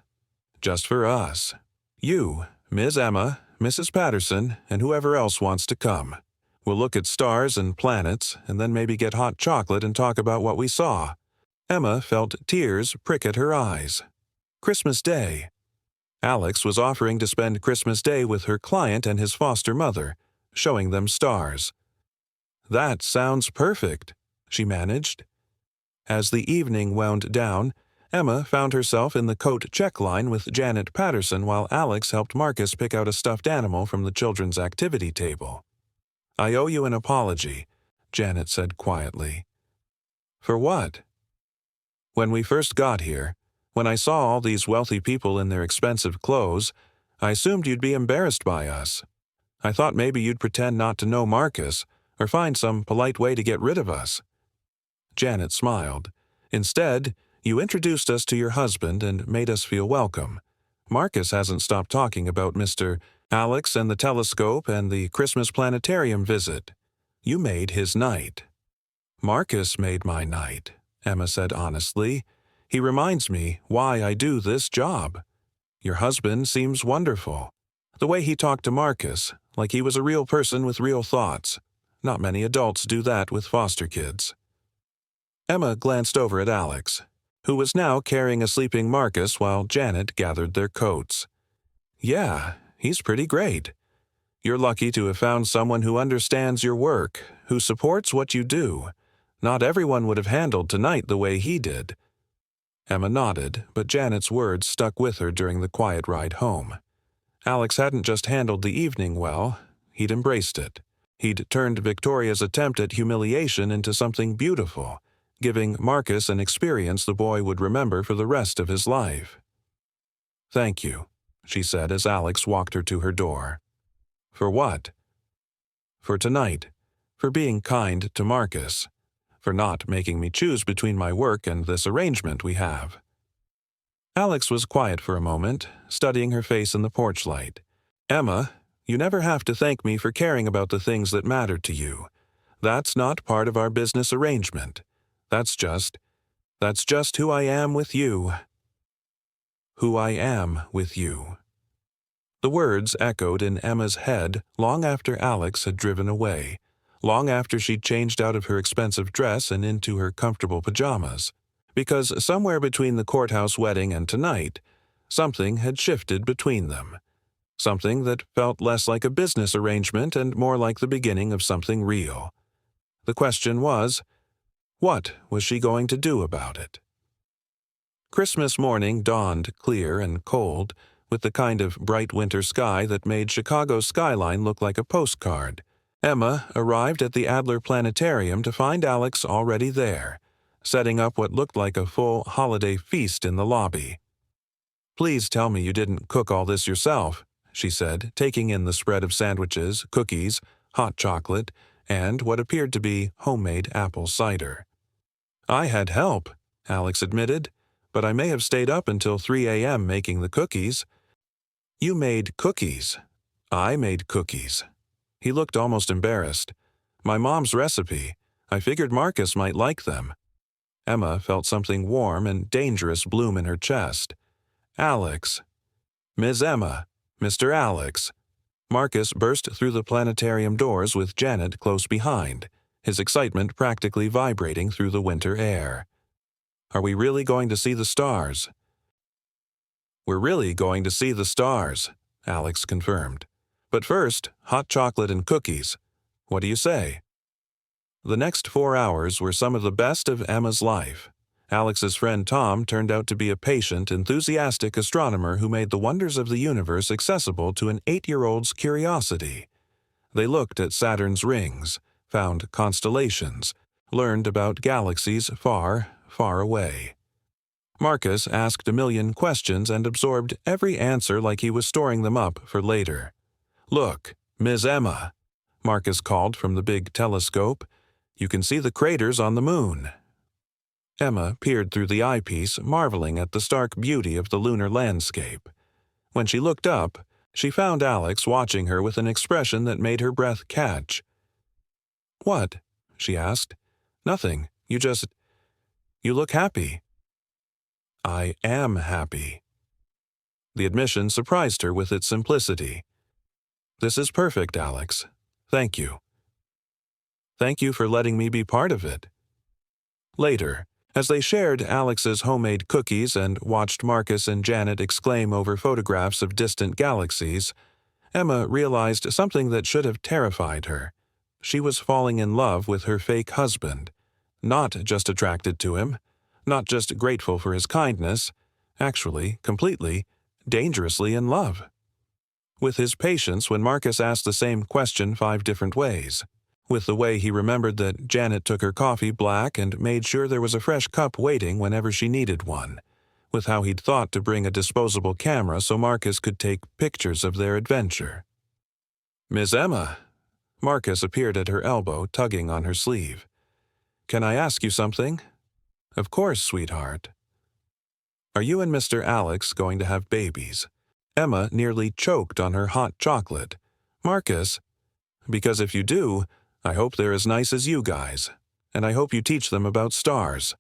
Just for us. You, Miss Emma, Mrs. Patterson, and whoever else wants to come. We'll look at stars and planets, and then maybe get hot chocolate and talk about what we saw. Emma felt tears prick at her eyes. Christmas Day. Alex was offering to spend Christmas Day with her client and his foster mother, showing them stars. That sounds perfect, she managed. As the evening wound down, Emma found herself in the coat check line with Janet Patterson while Alex helped Marcus pick out a stuffed animal from the children's activity table. I owe you an apology, Janet said quietly. For what? When we first got here, when I saw all these wealthy people in their expensive clothes, I assumed you'd be embarrassed by us. I thought maybe you'd pretend not to know Marcus, or find some polite way to get rid of us. Janet smiled. Instead, you introduced us to your husband and made us feel welcome. Marcus hasn't stopped talking about Mr. Alex and the telescope and the Christmas planetarium visit. You made his night. Marcus made my night, Emma said honestly. He reminds me why I do this job. Your husband seems wonderful. The way he talked to Marcus, like he was a real person with real thoughts. Not many adults do that with foster kids. Emma glanced over at Alex, who was now carrying a sleeping Marcus while Janet gathered their coats. Yeah, he's pretty great. You're lucky to have found someone who understands your work, who supports what you do. Not everyone would have handled tonight the way he did. Emma nodded, but Janet's words stuck with her during the quiet ride home. Alex hadn't just handled the evening well, he'd embraced it. He'd turned Victoria's attempt at humiliation into something beautiful, giving Marcus an experience the boy would remember for the rest of his life. Thank you, she said as Alex walked her to her door. For what? For tonight, for being kind to Marcus, for not making me choose between my work and this arrangement we have. Alex was quiet for a moment, studying her face in the porch light. Emma, you never have to thank me for caring about the things that matter to you. That's not part of our business arrangement. That's just who I am with you. who I am with you." The words echoed in Emma's head long after Alex had driven away, long after she'd changed out of her expensive dress and into her comfortable pajamas. Because somewhere between the courthouse wedding and tonight, something had shifted between them. Something that felt less like a business arrangement and more like the beginning of something real. The question was, what was she going to do about it? Christmas morning dawned clear and cold, with the kind of bright winter sky that made Chicago's skyline look like a postcard. Emma arrived at the Adler Planetarium to find Alex already there, setting up what looked like a full holiday feast in the lobby. "Please tell me you didn't cook all this yourself," she said, taking in the spread of sandwiches, cookies, hot chocolate, and what appeared to be homemade apple cider. "I had help," Alex admitted, "but I may have stayed up until 3 a.m. making the cookies." "You made cookies." "I made cookies." He looked almost embarrassed. "My mom's recipe. I figured Marcus might like them." Emma felt something warm and dangerous bloom in her chest. "Alex." "Ms. Emma. Mr. Alex." Marcus burst through the planetarium doors with Janet close behind, his excitement practically vibrating through the winter air. "Are we really going to see the stars?" "We're really going to see the stars," Alex confirmed. "But first, hot chocolate and cookies. What do you say?" The next 4 hours were some of the best of Emma's life. Alex's friend Tom turned out to be a patient, enthusiastic astronomer who made the wonders of the universe accessible to an 8-year-old's curiosity. They looked at Saturn's rings, found constellations, learned about galaxies far, far away. Marcus asked a million questions and absorbed every answer like he was storing them up for later. "Look, Ms. Emma," Marcus called from the big telescope. "You can see the craters on the moon." Emma peered through the eyepiece, marveling at the stark beauty of the lunar landscape. When she looked up, she found Alex watching her with an expression that made her breath catch. "What?" she asked. "Nothing. You look happy." "I am happy." The admission surprised her with its simplicity. "This is perfect, Alex. Thank you." "Thank you for letting me be part of it." Later, as they shared Alex's homemade cookies and watched Marcus and Janet exclaim over photographs of distant galaxies, Emma realized something that should have terrified her. She was falling in love with her fake husband. Not just attracted to him, not just grateful for his kindness, actually, completely, dangerously in love. With his patience when Marcus asked the same question 5 different ways. With the way he remembered that Janet took her coffee black and made sure there was a fresh cup waiting whenever she needed one. With how he'd thought to bring a disposable camera so Marcus could take pictures of their adventure. "Miss Emma." Marcus appeared at her elbow, tugging on her sleeve. "Can I ask you something?" "Of course, sweetheart." "Are you and Mr. Alex going to have babies?" Emma nearly choked on her hot chocolate. "Marcus." "Because if you do, I hope they're as nice as you guys, and I hope you teach them about stars."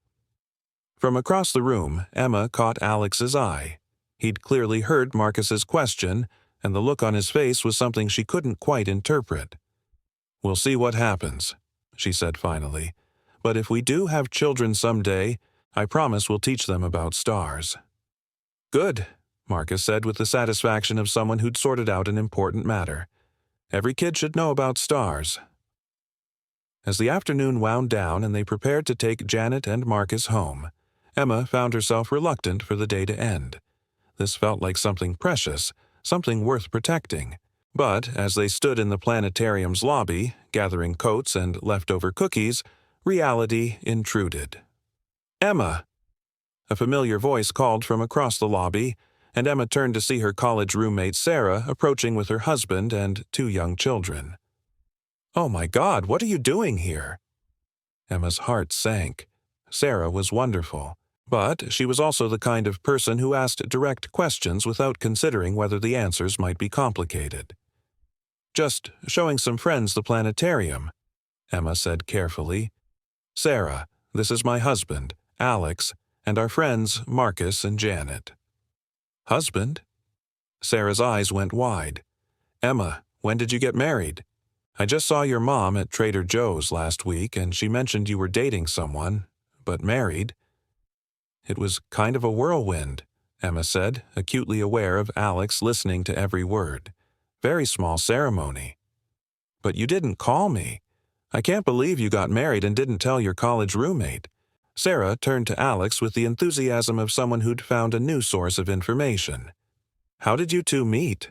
From across the room, Emma caught Alex's eye. He'd clearly heard Marcus's question, and the look on his face was something she couldn't quite interpret. "We'll see what happens," she said finally. "But if we do have children someday, I promise we'll teach them about stars." "Good," Marcus said with the satisfaction of someone who'd sorted out an important matter. "Every kid should know about stars." As the afternoon wound down and they prepared to take Janet and Marcus home, Emma found herself reluctant for the day to end. This felt like something precious, something worth protecting. But as they stood in the planetarium's lobby, gathering coats and leftover cookies, reality intruded. "Emma!" A familiar voice called from across the lobby, and Emma turned to see her college roommate Sarah approaching with her husband and 2 young children. "Oh my God, what are you doing here?" Emma's heart sank. Sarah was wonderful, but she was also the kind of person who asked direct questions without considering whether the answers might be complicated. "Just showing some friends the planetarium," Emma said carefully. "Sarah, this is my husband, Alex, and our friends Marcus and Janet." Husband? Sarah's eyes went wide. Emma, when did you get married? I just saw your mom at Trader Joe's last week, and she mentioned you were dating someone, but married. It was kind of a whirlwind, Emma said, acutely aware of Alex listening to every word. Very small ceremony. But you didn't call me. I can't believe you got married and didn't tell your college roommate. Sarah turned to Alex with the enthusiasm of someone who'd found a new source of information. How did you two meet?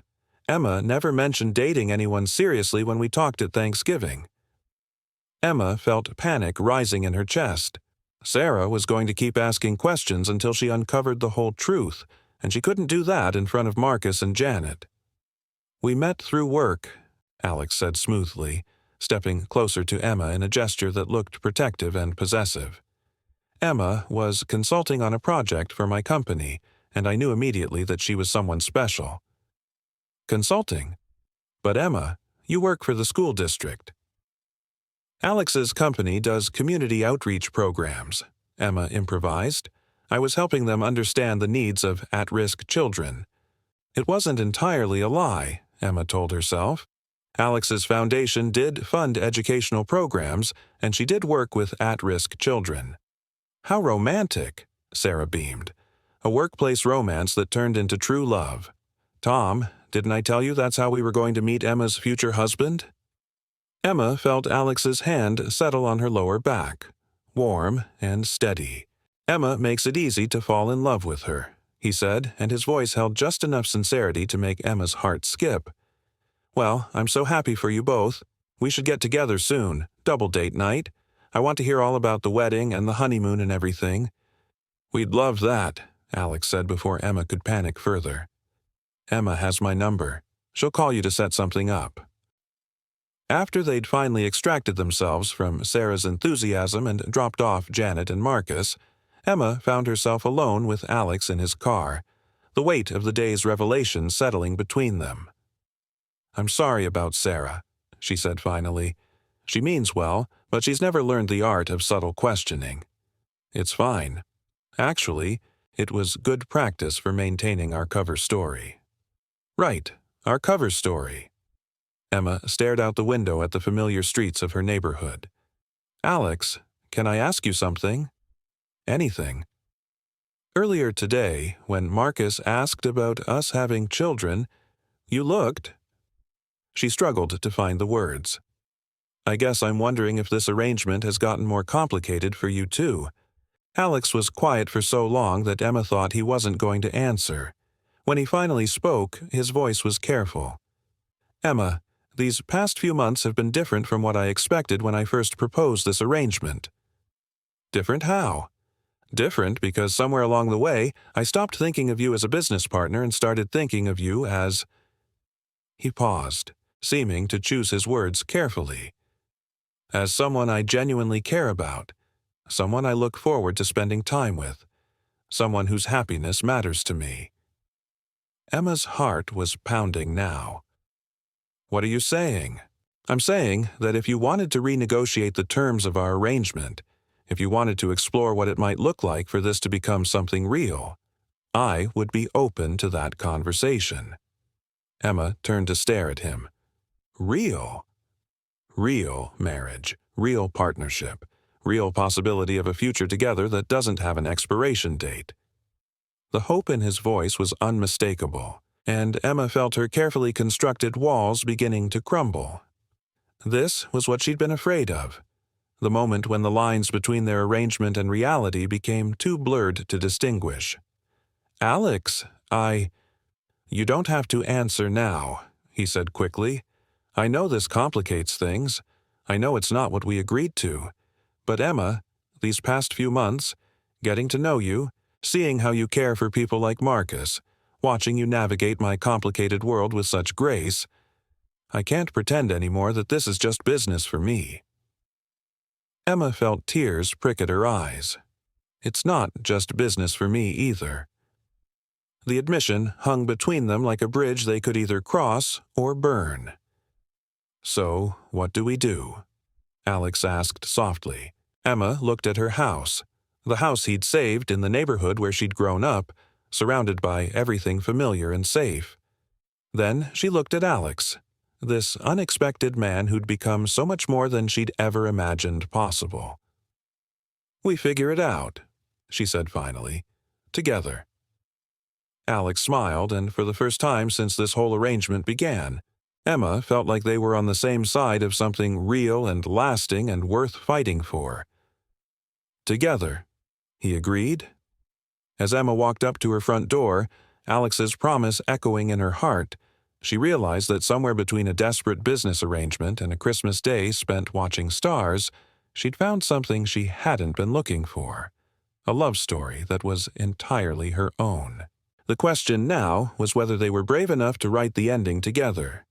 Emma never mentioned dating anyone seriously when we talked at Thanksgiving. Emma felt panic rising in her chest. Sarah was going to keep asking questions until she uncovered the whole truth, and she couldn't do that in front of Marcus and Janet. We met through work, Alex said smoothly, stepping closer to Emma in a gesture that looked protective and possessive. Emma was consulting on a project for my company, and I knew immediately that she was someone special. Consulting? But Emma, you work for the school district. Alex's company does community outreach programs, Emma improvised. I was helping them understand the needs of at-risk children. It wasn't entirely a lie, Emma told herself. Alex's foundation did fund educational programs, and she did work with at-risk children. How romantic, Sarah beamed. A workplace romance that turned into true love. Tom, didn't I tell you that's how we were going to meet Emma's future husband? Emma felt Alex's hand settle on her lower back, warm and steady. Emma makes it easy to fall in love with her, he said, and his voice held just enough sincerity to make Emma's heart skip. Well, I'm so happy for you both. We should get together soon, double date night. I want to hear all about the wedding and the honeymoon and everything. We'd love that, Alex said before Emma could panic further. Emma has my number. She'll call you to set something up. After they'd finally extracted themselves from Sarah's enthusiasm and dropped off Janet and Marcus, Emma found herself alone with Alex in his car, the weight of the day's revelation settling between them. I'm sorry about Sarah, she said finally. She means well, but she's never learned the art of subtle questioning. It's fine. Actually, it was good practice for maintaining our cover story. Right, our cover story. Emma stared out the window at the familiar streets of her neighborhood. Alex, can I ask you something? Anything. Earlier today, when Marcus asked about us having children, you looked. She struggled to find the words. I guess I'm wondering if this arrangement has gotten more complicated for you too. Alex was quiet for so long that Emma thought he wasn't going to answer. When he finally spoke, his voice was careful. Emma, these past few months have been different from what I expected when I first proposed this arrangement. Different how? Different because somewhere along the way, I stopped thinking of you as a business partner and started thinking of you as… He paused, seeming to choose his words carefully. As someone I genuinely care about, someone I look forward to spending time with, someone whose happiness matters to me. Emma's heart was pounding now. What are you saying? I'm saying that if you wanted to renegotiate the terms of our arrangement, if you wanted to explore what it might look like for this to become something real, I would be open to that conversation. Emma turned to stare at him. Real? Real marriage, real partnership, real possibility of a future together that doesn't have an expiration date. The hope in his voice was unmistakable, and Emma felt her carefully constructed walls beginning to crumble. This was what she'd been afraid of, the moment when the lines between their arrangement and reality became too blurred to distinguish. Alex, You don't have to answer now, he said quickly. I know this complicates things. I know it's not what we agreed to. But Emma, these past few months, getting to know you, seeing how you care for people like Marcus, watching you navigate my complicated world with such grace, I can't pretend anymore that this is just business for me. Emma felt tears prick at her eyes. It's not just business for me either. The admission hung between them like a bridge they could either cross or burn. So, what do we do? Alex asked softly. Emma looked at her house, the house he'd saved in the neighborhood where she'd grown up, surrounded by everything familiar and safe. Then she looked at Alex, this unexpected man who'd become so much more than she'd ever imagined possible. "We figure it out," she said finally, "together." Alex smiled, and for the first time since this whole arrangement began, Emma felt like they were on the same side of something real and lasting and worth fighting for. "Together," he agreed. As Emma walked up to her front door, Alex's promise echoing in her heart, she realized that somewhere between a desperate business arrangement and a Christmas day spent watching stars, she'd found something she hadn't been looking for, a love story that was entirely her own. The question now was whether they were brave enough to write the ending together.